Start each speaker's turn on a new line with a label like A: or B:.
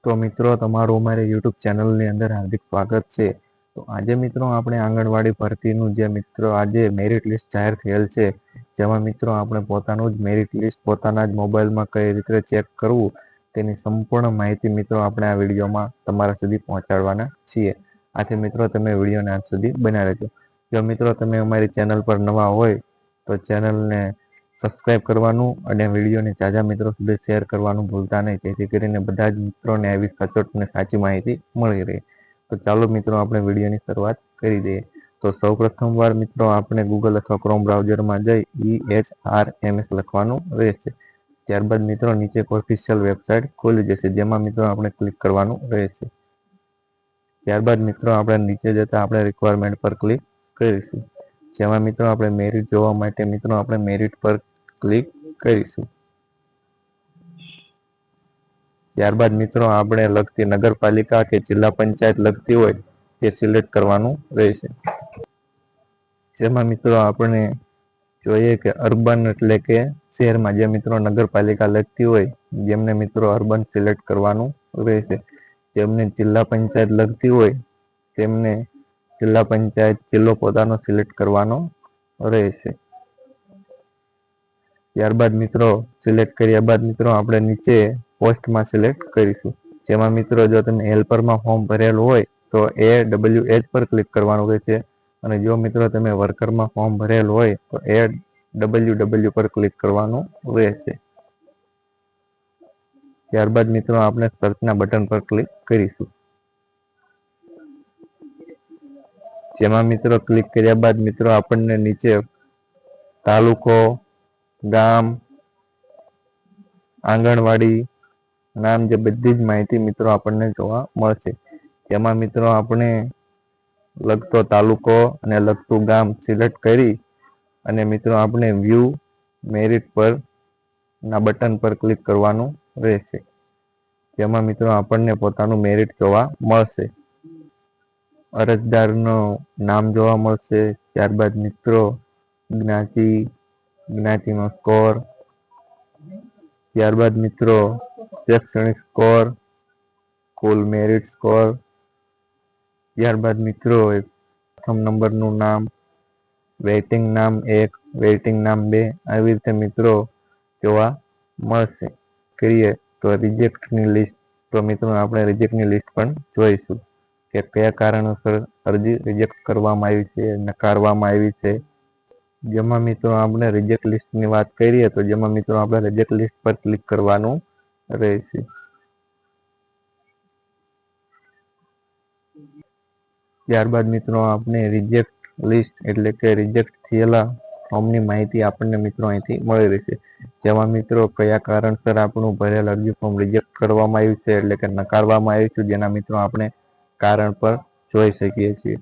A: તો મિત્રો તમારું અમારી YouTube ચેનલની અંદર હાર્દિક સ્વાગત છે. તો આજે મિત્રો આપણે આંગણવાડી ભરતીનું જે મિત્રો આજે મેરિટ લિસ્ટ જાહેર થયેલ છે, જેમાં મિત્રો આપણે પોતાનું જ મેરિટ લિસ્ટ પોતાના જ મોબાઈલમાં કઈ રીતે ચેક કરવું તેની સંપૂર્ણ માહિતી મિત્રો આપણે આ વિડીયોમાં તમારા સુધી પહોંચાડવાના છીએ. આથી મિત્રો તમે વિડીયોને અંત સુધી બન્યા રહેજો. જો મિત્રો તમે અમારી ચેનલ પર નવા હોય તો ચેનલને સબસ્ક્રાઇબ કરવાનું અને વિડીયોને તાજા મિત્રો સુધી શેર કરવાનું ભૂલતા નહીં, જેથી કરીને બધા જ મિત્રોને આવી સચોટ અને સાચી માહિતી મળી રહે. તો ચાલો મિત્રો આપણે વિડીયોની શરૂઆત કરી દઈએ. તો સૌપ્રથમ વાર મિત્રો આપણે ગૂગલ અથવા ક્રોમ બ્રાઉઝરમાં જઈ EHRMS લખવાનું રહેશે. ત્યારબાદ મિત્રો નીચે ઓફિશિયલ વેબસાઇટ ખોલી જશે, જેમાં મિત્રો આપણે ક્લિક કરવાનું રહેશે. ત્યારબાદ મિત્રો આપણે નીચે જતા આપણે રિક્વાયરમેન્ટ પર ક્લિક કરીશું, જેમાં મિત્રો આપણે મેરિટ જોવા માટે મિત્રો આપણે મેરિટ પર ક્લિક કરીશું. ત્યારબાદ મિત્રો આપણે લગતી નગરપાલિકા કે જિલ્લા પંચાયત લગતી હોય તે સિલેક્ટ કરવાનું રહેશે. જેમાં મિત્રો આપણે જોઈએ કે અર્બન એટલે કે શહેરમાં જે મિત્રો નગરપાલિકા લગતી હોય જેમને મિત્રો અર્બન સિલેક્ટ કરવાનું રહેશે. જેમને જિલ્લા પંચાયત લગતી હોય તેમને જિલ્લા પંચાયત જિલ્લો પોતાનો સિલેક્ટ કરવાનો રહેશે. ત્યારબાદ મિત્રો સિલેક્ટ કર્યા બાદ મિત્રો આપણે નીચે પોસ્ટમાં સિલેક્ટ કરીશું, જેમાં મિત્રો જો તમે હેલ્પરમાં ફોર્મ ભરેલું હોય તો AWH પર ક્લિક કરવાનું રહેશે, અને જો મિત્રો તમે વર્કરમાં ફોર્મ ભરેલું હોય તો AWW પર ક્લિક કરવાનું રહેશે. ત્યારબાદ મિત્રો આપણે સર્ચના બટન પર ક્લિક કરીશું, જેમાં મિત્રો ક્લિક કર્યા બાદ મિત્રો આપણને નીચે તાલુકો, ગામ, આંગણવાડી નામ જે બધી જ માહિતી મિત્રો આપણને જોવા મળશે. જેમાં મિત્રો આપણે લગતો તાલુકો અને લગતું ગામ સિલેક્ટ કરી અને મિત્રો આપણે વ્યૂ મેરિટ પર ના બટન પર ક્લિક કરવાનું રહેશે, જેમાં મિત્રો આપણને પોતાનું મેરિટ જોવા મળશે. અરજદારનું નામ જોવા મળશે. ત્યારબાદ મિત્રો જ્ઞાતિનો સ્કોર, ત્યારબાદ મિત્રો શૈક્ષણિક સ્કોર, કુલ મેરિટ સ્કોર, ત્યારબાદ મિત્રો પ્રથમ નંબરનું નામ, વેઇટિંગ નામ 1, વેઇટિંગ નામ 2, આવી રીતે મિત્રો જોવા મળશે. કરીએ તો રિજેક્ટની લિસ્ટ, તો મિત્રો આપણે રિજેક્ટની લિસ્ટ પણ જોઈશું કે કયા કારણોસર અરજી રિજેક્ટ કરવામાં આવી છે, નકારવામાં આવી છે. જેમાં મિત્રો આપણે રિજેક્ટ લિસ્ટની વાત કરીએ તો જેમાં મિત્રો આપણે રિજેક્ટ લિસ્ટ પર ક્લિક કરવાનું રહેશે. ત્યારબાદ મિત્રો આપણે રિજેક્ટ લિસ્ટ એટલે કે રિજેક્ટ થયેલા ફોર્મની માહિતી આપણને મિત્રો અહીંથી મળી રહેશે, જેમાં મિત્રો કયા કારણસર આપણું ભરેલ અરજી ફોર્મ રિજેક્ટ કરવામાં આવ્યું છે એટલે કે નકારવામાં આવ્યું છે, જેના મિત્રો આપણે કારણ પર જોઈ શકીએ છીએ.